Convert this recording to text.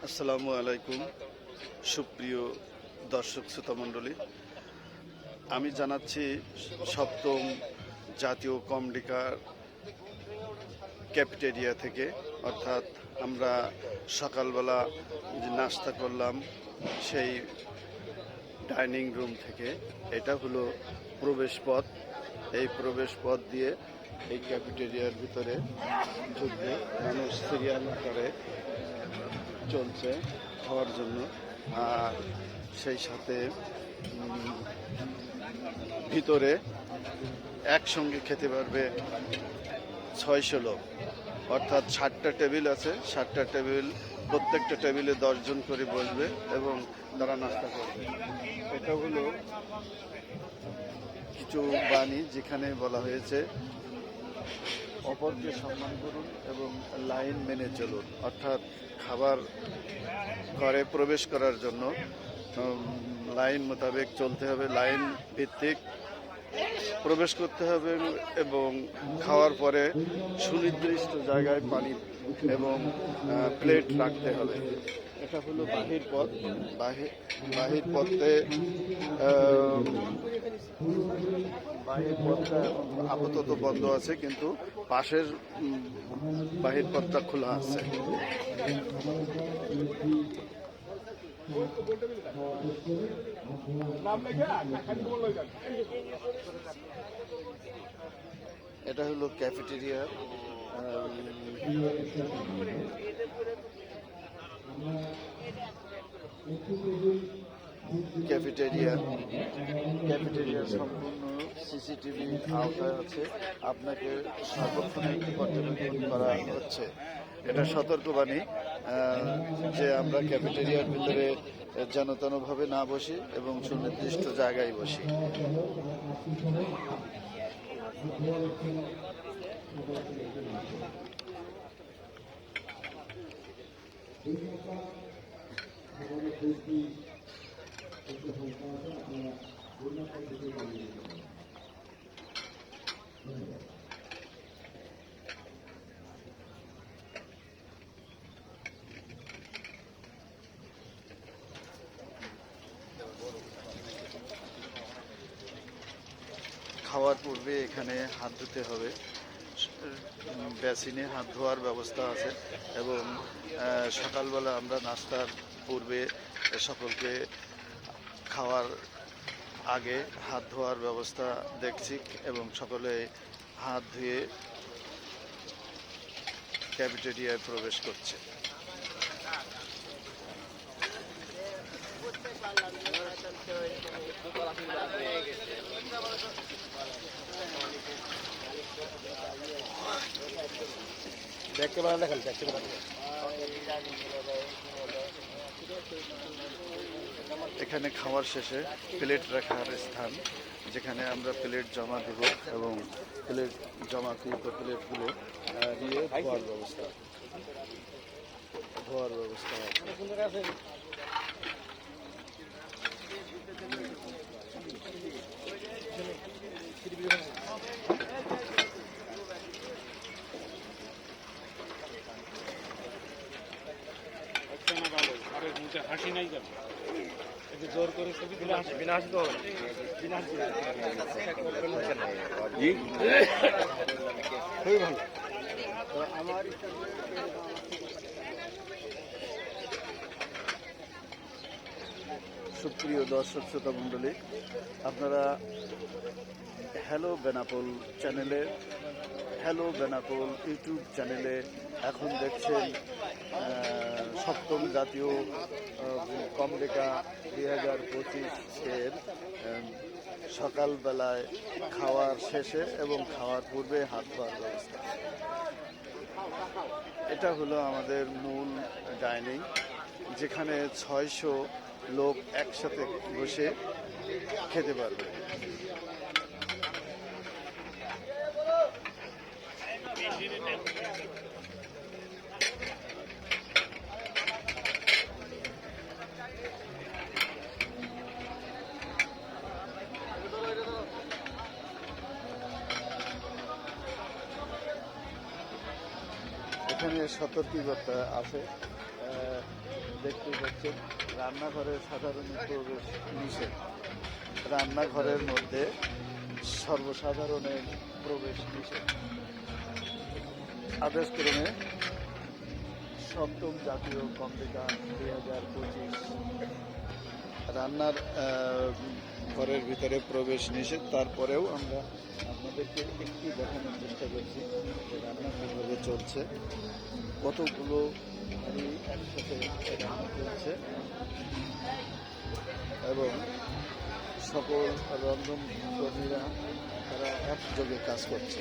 আসসালামু আলাইকুম সুপ্রিয় দর্শক শ্রোতা মণ্ডলী, আমি জানাচ্ছি সপ্তম জাতীয় কমডিকার ক্যাফেটেরিয়া থেকে। অর্থাৎ আমরা সকালবেলা যে নাস্তা করলাম সেই ডাইনিং রুম থেকে। এটা হলো প্রবেশ পথ। এই প্রবেশ পথ দিয়ে এই ক্যাফেটেরিয়ার ভিতরে ঢুকবে মানুষ সিরিয়াল আকারে চলছে খাওয়ার জন্য। আর সেই সাথে ভিতরে একসঙ্গে খেতে পারবে 600 লোক। অর্থাৎ 60টা টেবিল আছে, 60টা টেবিল, প্রত্যেকটা টেবিলে 10 জন করে বসবে এবং তারা নাস্তা করবে। এটা হলো কিছু বাণী যেখানে বলা হয়েছে অপরকে সম্মান করুন এবং লাইন মেনে চলুন। অর্থাৎ খাবার ঘরে প্রবেশ করার জন্য লাইন মোতাবেক চলতে হবে, লাইন ভিত্তিক প্রবেশ করতে হবে এবং খাওয়ার পরে সুনির্দিষ্ট জায়গায় পানি এবং প্লেট রাখতে হবে। এটা হলো বাহির পথ। বাহির পথে বাহির পথটা আপাতত বন্ধ আছে, কিন্তু পাশের বাহির পথটা খোলা আছে। এটা হলো ক্যাফেটেরিয়া। ক্যাফেটেরিয়া সম্পূর্ণ সিসিটিভি আওতায় আছে। আপনাকে সার্বক্ষণিক পর্যবেক্ষণ করা হচ্ছে। এটা সতর্কবাণী যে আমরা ক্যাফেটেরিয়ার ভিতরে যেন তেনভাবে না বসি এবং সুনির্দিষ্ট জায়গায় বসি। খাওয়ার পূর্বে এখানে হাত ধুতে হবে। বেসিনে হাত ধোয়ার ব্যবস্থা আছে এবং সকালবেলা আমরা নাস্তার পূর্বে সকলকে খাওয়ার আগে হাত ধোয়ার ব্যবস্থা দেখছি এবং সকলে হাত ধুয়ে ক্যাফেটেরিয়ায় প্রবেশ করছে। এখানে খাওয়ার শেষে প্লেট রাখার স্থান, যেখানে আমরা প্লেট জমা দেব এবং প্লেট জমাকৃত প্লেটগুলো দিয়ে ধোয়ার ব্যবস্থা আছে। হাসি নাই কেন? একটু জোর করে ছবি তুলে হাসি, বিনা হাসি তো হবে না। বিনা হাসি খুবই ভালো। আমার সুপ্রিয় দর্শক শ্রোতা মণ্ডলী, আপনারা হ্যালো বেনাপোল ইউটিউব চ্যানেলে এখন দেখছেন সপ্তম জাতীয় কমডিকা 2025-এর সকালবেলায় খাওয়ার শেষে এবং খাওয়ার পূর্বে হাত ধোয়ার ব্যবস্থা। এটা হলো আমাদের মূল ডাইনিং, যেখানে 600 লোক একসাথে বসে খেতে পারবে। এখানে সতর্কবার্তা আছে, দেখতেই পাচ্ছেন রান্নাঘরে সাধারণ প্রবেশ নিষেধ। রান্নাঘরের মধ্যে সর্বসাধারণের প্রবেশ নিষেধ। আদেশক্রমে সপ্তম জাতীয় কম্পিউটার 2025। রান্নার ঘরের ভিতরে প্রবেশ নিষেধ, তারপরেও আমরা আপনাদেরকে একটু দেখানোর চেষ্টা করছি যে রান্না কীভাবে চলছে। কতগুলো হাঁড়ি একসাথে রান্না চলছে এবং সকল রন্ধন কর্মীরা তারা একযোগে কাজ করছে।